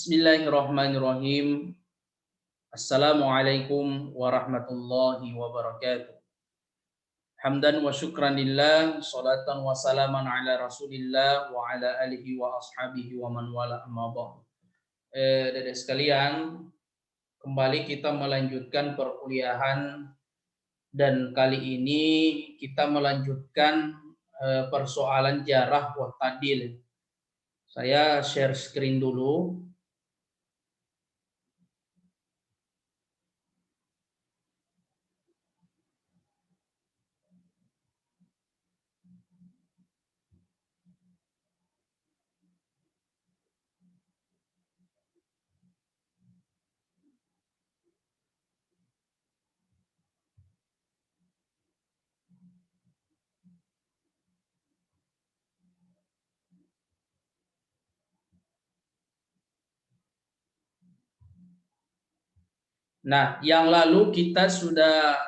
Bismillahirrahmanirrahim. Assalamualaikum warahmatullahi wabarakatuh. Hamdan wa syukran lillah, salatan wa salaman ala Rasulillah wa ala alihi wa ashabihi wa man wala amma ba'd. Dari sekalian, kembali kita melanjutkan perkuliahan dan kali ini kita melanjutkan persoalan jarah wa ta'dil. Saya share screen dulu. Nah, yang lalu kita sudah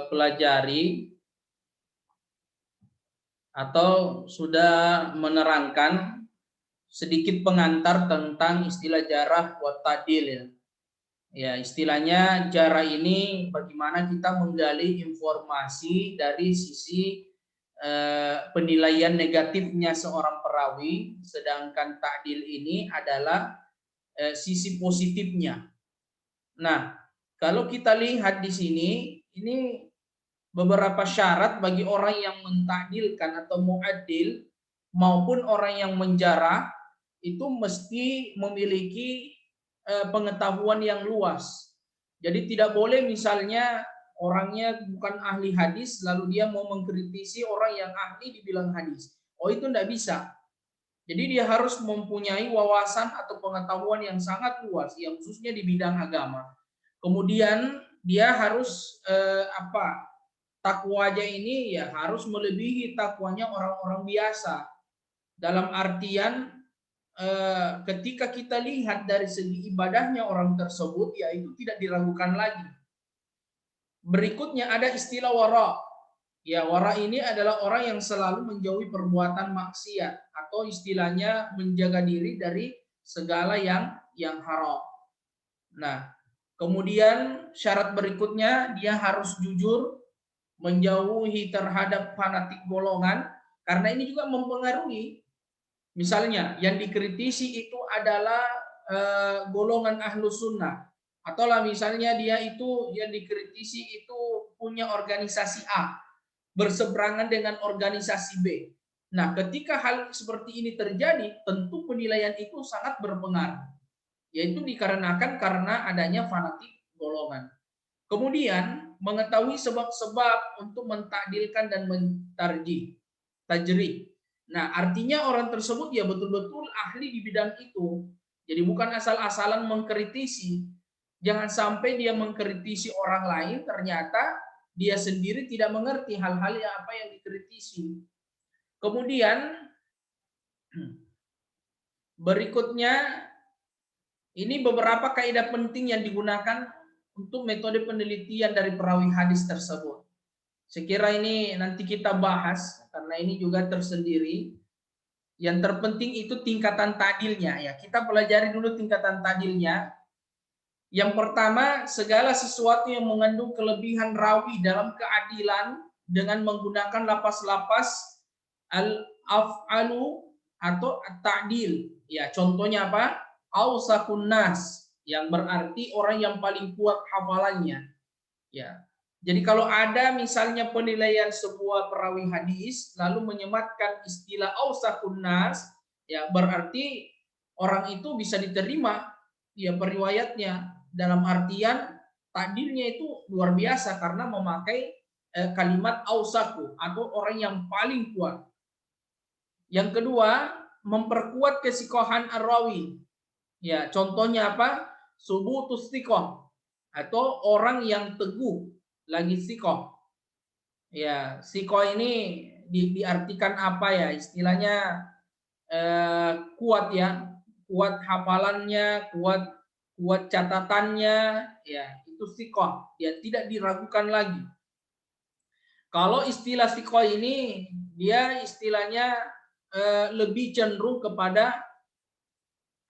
pelajari atau sudah menerangkan sedikit pengantar tentang istilah jarah wa ta'dil ya. Ya, istilahnya jarah ini bagaimana kita menggali informasi dari sisi penilaian negatifnya seorang perawi, sedangkan ta'dil ini adalah sisi positifnya. Nah, kalau kita lihat di sini, ini beberapa syarat bagi orang yang mentakdilkan atau mu'addil maupun orang yang menjarah itu mesti memiliki pengetahuan yang luas. Jadi tidak boleh misalnya orangnya bukan ahli hadis lalu dia mau mengkritisi orang yang ahli dibilang hadis. Oh, itu tidak bisa. Jadi dia harus mempunyai wawasan atau pengetahuan yang sangat luas, yang khususnya di bidang agama. Kemudian dia harus takwanya ini ya harus melebihi takwanya orang-orang biasa. Dalam artian ketika kita lihat dari segi ibadahnya orang tersebut, ya itu tidak diragukan lagi. Berikutnya ada istilah wara. Ya, wara ini adalah orang yang selalu menjauhi perbuatan maksiat atau istilahnya menjaga diri dari segala yang haram. Nah, kemudian syarat berikutnya dia harus jujur, menjauhi terhadap fanatik golongan, karena ini juga mempengaruhi. Misalnya yang dikritisi itu adalah golongan ahlus sunnah, atau lah misalnya dia itu yang dikritisi itu punya organisasi A berseberangan dengan organisasi B. Nah, ketika hal seperti ini terjadi, tentu penilaian itu sangat berpengaruh, yaitu dikarenakan karena adanya fanatik golongan. Kemudian mengetahui sebab-sebab untuk mentakdilkan dan tajrih. Nah, artinya orang tersebut ya betul-betul ahli di bidang itu. Jadi bukan asal-asalan mengkritisi. Jangan sampai dia mengkritisi orang lain ternyata dia sendiri tidak mengerti hal-hal yang apa yang dikritisi. Kemudian berikutnya ini beberapa kaidah penting yang digunakan untuk metode penelitian dari perawi hadis tersebut. Saya kira ini nanti kita bahas karena ini juga tersendiri. Yang terpenting itu tingkatan ta'dilnya ya. Kita pelajari dulu tingkatan ta'dilnya. Yang pertama, segala sesuatu yang mengandung kelebihan rawi dalam keadilan dengan menggunakan lapas-lapas al-af'alu atau at-ta'dil. Ya, contohnya apa? Ausakun nas, yang berarti orang yang paling kuat hafalannya. Ya. Jadi kalau ada misalnya penilaian sebuah perawi hadis lalu menyematkan istilah ausakun nas, ya berarti orang itu bisa diterima ya periwayatnya, dalam artian takdirnya itu luar biasa karena memakai kalimat ausaku atau orang yang paling kuat. Yang kedua, memperkuat kesikohan ar-rawi. Ya, contohnya apa? Subutus sikoh atau orang yang teguh lagi sikoh. Ya, sikoh ini diartikan apa ya? Istilahnya kuat ya, kuat hafalannya, kuat catatannya, ya itu sikoh. Ya tidak diragukan lagi. Kalau istilah sikoh ini dia istilahnya lebih cenderung kepada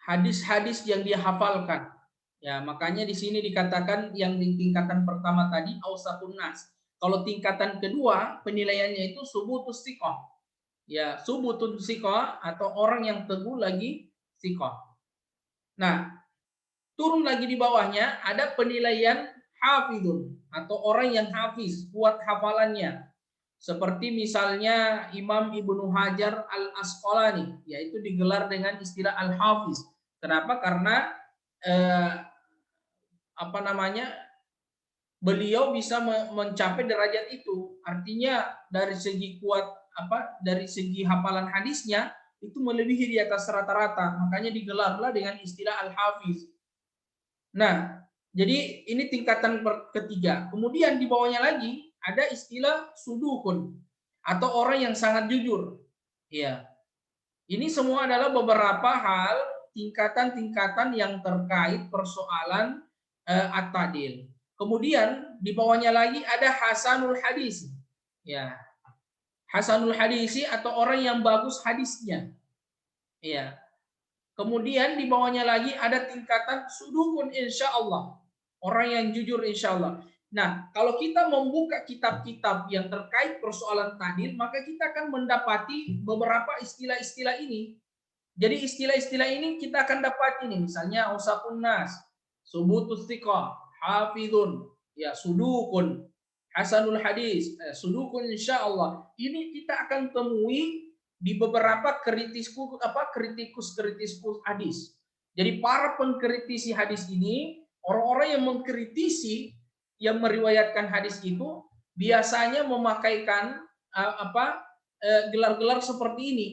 hadis-hadis yang dia hafalkan. Ya, makanya di sini dikatakan yang di tingkatan pertama tadi ausaqun nas. Kalau tingkatan kedua penilaiannya itu subutus thiqah. Ya, subutun thiqah atau orang yang teguh lagi thiqah. Nah, turun lagi di bawahnya ada penilaian hafidun atau orang yang hafiz, kuat hafalannya. Seperti misalnya Imam Ibnu Hajar Al-Asqalani, yaitu digelar dengan istilah Al-Hafiz. Kenapa? Karena apa namanya? Beliau bisa mencapai derajat itu. Artinya dari segi kuat dari segi hafalan hadisnya itu melebihi di atas rata-rata. Makanya digelarlah dengan istilah Al-Hafiz. Nah, jadi ini tingkatan ketiga. Kemudian di bawahnya lagi ada istilah sudukun atau orang yang sangat jujur. Ya. Ini semua adalah beberapa hal tingkatan-tingkatan yang terkait persoalan at-ta'dil. Kemudian di bawahnya lagi ada hasanul hadis. Ya. Hasanul hadisi atau orang yang bagus hadisnya. Ya. Kemudian di bawahnya lagi ada tingkatan sudukun insya Allah. Orang yang jujur insya Allah. Nah, kalau kita membuka kitab-kitab yang terkait persoalan ta'dil, maka kita akan mendapati beberapa istilah-istilah ini. Jadi istilah-istilah ini kita akan dapat ini. Misalnya ausaqun nas, subutus thiqah, hafidun, ya sudukun, hasanul hadis, sudukun insya Allah. Ini kita akan temui di beberapa kritikus hadis. Jadi para pengkritisi hadis ini, orang-orang yang mengkritisi yang meriwayatkan hadis itu biasanya memakaikan gelar-gelar seperti ini.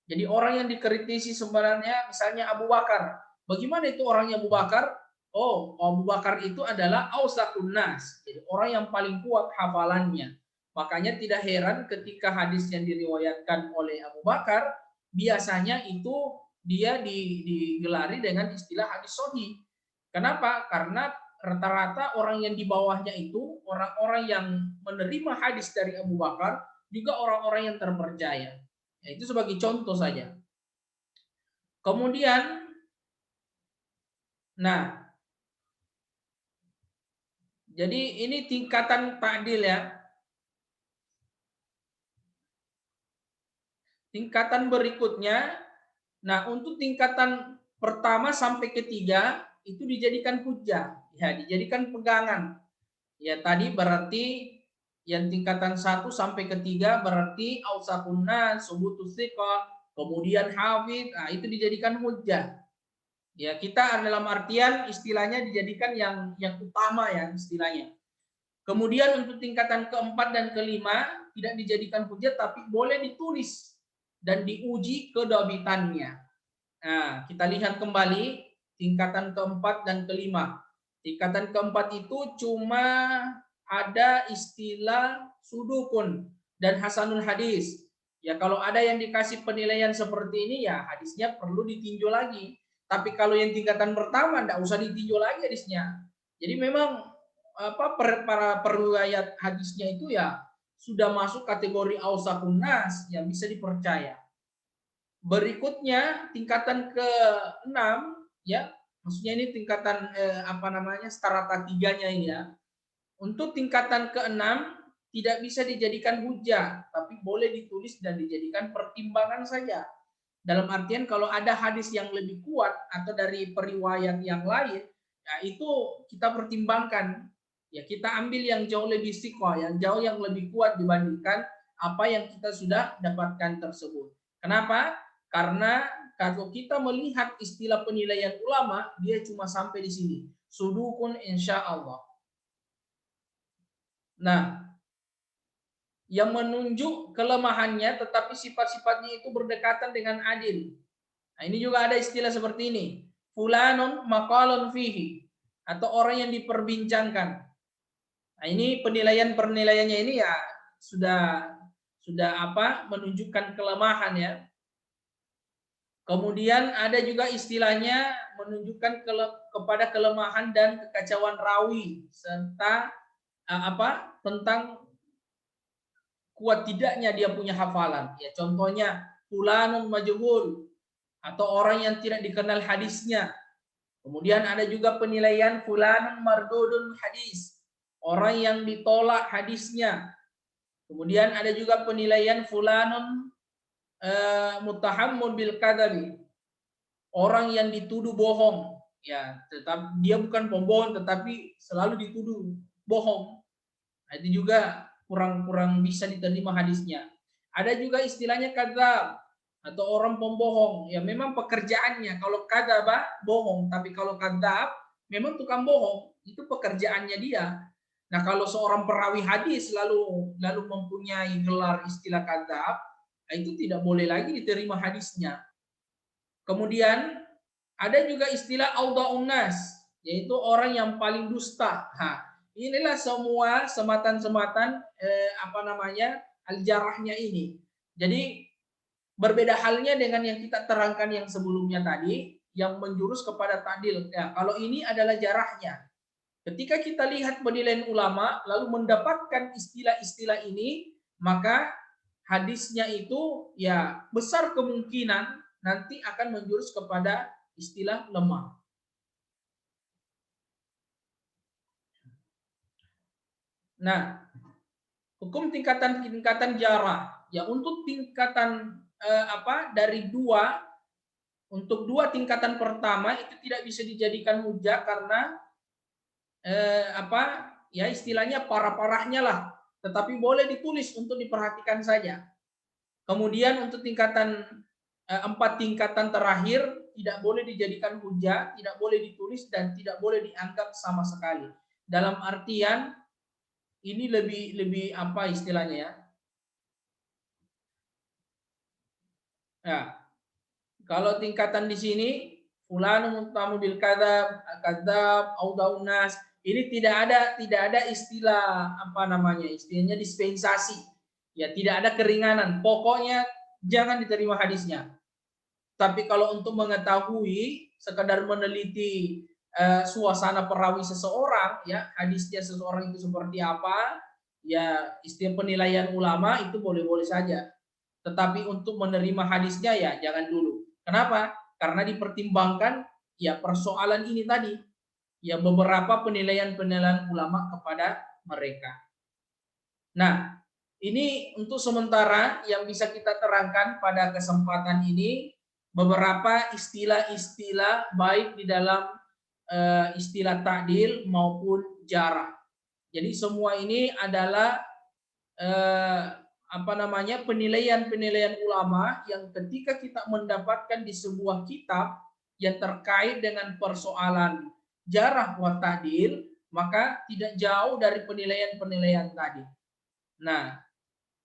Jadi orang yang dikritisi sebenarnya misalnya Abu Bakar. Bagaimana itu orangnya Abu Bakar? Oh, Abu Bakar itu adalah ausaqun nas. Jadi orang yang paling kuat hafalannya. Makanya tidak heran ketika hadis yang diriwayatkan oleh Abu Bakar biasanya itu dia digelari dengan istilah hadis sahih. Kenapa? Karena rata-rata orang yang di bawahnya itu orang-orang yang menerima hadis dari Abu Bakar juga orang-orang yang terpercaya. Ya, itu sebagai contoh saja. Kemudian, nah, jadi ini tingkatan ta'dil ya. Tingkatan berikutnya, nah untuk tingkatan pertama sampai ketiga itu dijadikan hujjah, ya dijadikan pegangan. Ya tadi berarti yang tingkatan 1 sampai ketiga berarti ausaqun nas, subutus thiqah, kemudian hafid, nah itu dijadikan hujjah. Ya, kita dalam artian istilahnya dijadikan yang utama ya istilahnya. Kemudian untuk tingkatan keempat dan kelima tidak dijadikan hujjah tapi boleh ditulis dan diuji kedabitannya. Nah, kita lihat kembali tingkatan keempat dan kelima. Tingkatan keempat itu cuma ada istilah sudukun dan hasanul hadis. Ya kalau ada yang dikasih penilaian seperti ini ya hadisnya perlu ditinjau lagi. Tapi kalau yang tingkatan pertama enggak usah ditinjau lagi hadisnya. Jadi memang para periwayat hadisnya itu ya sudah masuk kategori ausaqun nas yang bisa dipercaya. Berikutnya tingkatan ke-6 ya, maksudnya ini tingkatan strata 3-nya ini ya. Untuk tingkatan ke-6 tidak bisa dijadikan hujjah, tapi boleh ditulis dan dijadikan pertimbangan saja. Dalam artian kalau ada hadis yang lebih kuat atau dari periwayat yang lain, ya itu kita pertimbangkan. Ya kita ambil yang jauh lebih thiqah, yang jauh yang lebih kuat dibandingkan apa yang kita sudah dapatkan tersebut. Kenapa? Karena kalau kita melihat istilah penilaian ulama, dia cuma sampai di sini. Sudukun insya Allah. Nah, yang menunjuk kelemahannya tetapi sifat-sifatnya itu berdekatan dengan adil. Nah, ini juga ada istilah seperti ini. Fulanun maqalun fihi. Atau orang yang diperbincangkan. Nah, ini penilaiannya ini ya sudah menunjukkan kelemahan ya. Kemudian ada juga istilahnya menunjukkan kepada kelemahan dan kekacauan rawi serta tentang kuat tidaknya dia punya hafalan. Ya contohnya fulanun majhul atau orang yang tidak dikenal hadisnya. Kemudian ada juga penilaian fulanun mardudun hadis, orang yang ditolak hadisnya. Kemudian ada juga penilaian fulanun mutahammun bil kadzabi, orang yang dituduh bohong. Ya, tetap dia bukan pembohong tetapi selalu dituduh bohong. Nah, itu juga kurang bisa diterima hadisnya. Ada juga istilahnya kadzab atau orang pembohong. Ya memang pekerjaannya kalau kadzaba bohong, tapi kalau kadzab memang tukang bohong. Itu pekerjaannya dia. Nah, kalau seorang perawi hadis lalu mempunyai gelar istilah kadzab, itu tidak boleh lagi diterima hadisnya. Kemudian ada juga istilah audhaun nas, yaitu orang yang paling dusta. Inilah semua sematan-sematan al-jarahnya ini. Jadi berbeda halnya dengan yang kita terangkan yang sebelumnya tadi, yang menjurus kepada ta'dil. Ya, kalau ini adalah jarahnya. Ketika kita lihat penilaian ulama lalu mendapatkan istilah-istilah ini, maka hadisnya itu ya besar kemungkinan nanti akan menjurus kepada istilah lemah. Nah, hukum tingkatan jarah. Ya untuk tingkatan dari untuk dua tingkatan pertama itu tidak bisa dijadikan hujah karena ya istilahnya parah-parahnya lah. Tetapi boleh ditulis untuk diperhatikan saja. Kemudian untuk tingkatan 4 tingkatan terakhir tidak boleh dijadikan hujah, tidak boleh ditulis dan tidak boleh dianggap sama sekali. Dalam artian ini lebih apa istilahnya ya? Ya. Kalau tingkatan di sini fulanun mutamu bil kadzab, audaunas, ini tidak ada istilah istilahnya dispensasi. Ya, tidak ada keringanan. Pokoknya jangan diterima hadisnya. Tapi kalau untuk mengetahui, sekedar meneliti suasana perawi seseorang, ya hadisnya seseorang itu seperti apa, ya istilah penilaian ulama itu boleh-boleh saja. Tetapi untuk menerima hadisnya ya jangan dulu. Kenapa? Karena dipertimbangkan ya persoalan ini tadi, ya beberapa penilaian ulama kepada mereka. Nah, ini untuk sementara yang bisa kita terangkan pada kesempatan ini, beberapa istilah-istilah baik di dalam istilah ta'dil maupun jarah. Jadi semua ini adalah penilaian ulama yang ketika kita mendapatkan di sebuah kitab yang terkait dengan persoalan jarah wa ta'dil, maka tidak jauh dari penilaian-penilaian tadi. Nah,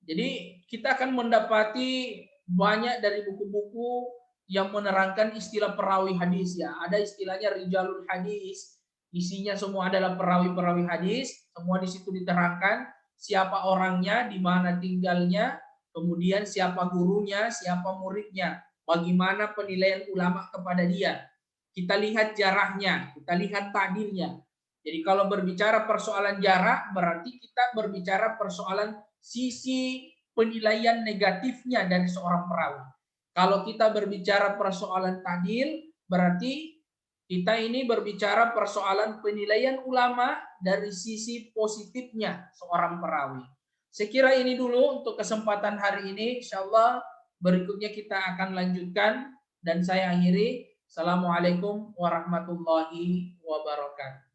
jadi kita akan mendapati banyak dari buku-buku yang menerangkan istilah perawi hadis ya. Ada istilahnya rijalul hadis, isinya semua adalah perawi-perawi hadis, semua di situ diterangkan siapa orangnya, di mana tinggalnya, kemudian siapa gurunya, siapa muridnya, bagaimana penilaian ulama kepada dia. Kita lihat jarahnya, kita lihat ta'dilnya. Jadi kalau berbicara persoalan jarah, berarti kita berbicara persoalan sisi penilaian negatifnya dari seorang perawi. Kalau kita berbicara persoalan ta'dil, berarti kita ini berbicara persoalan penilaian ulama dari sisi positifnya seorang perawi. Saya kira ini dulu untuk kesempatan hari ini. Insyaallah berikutnya kita akan lanjutkan dan saya akhiri. Assalamualaikum warahmatullahi wabarakatuh.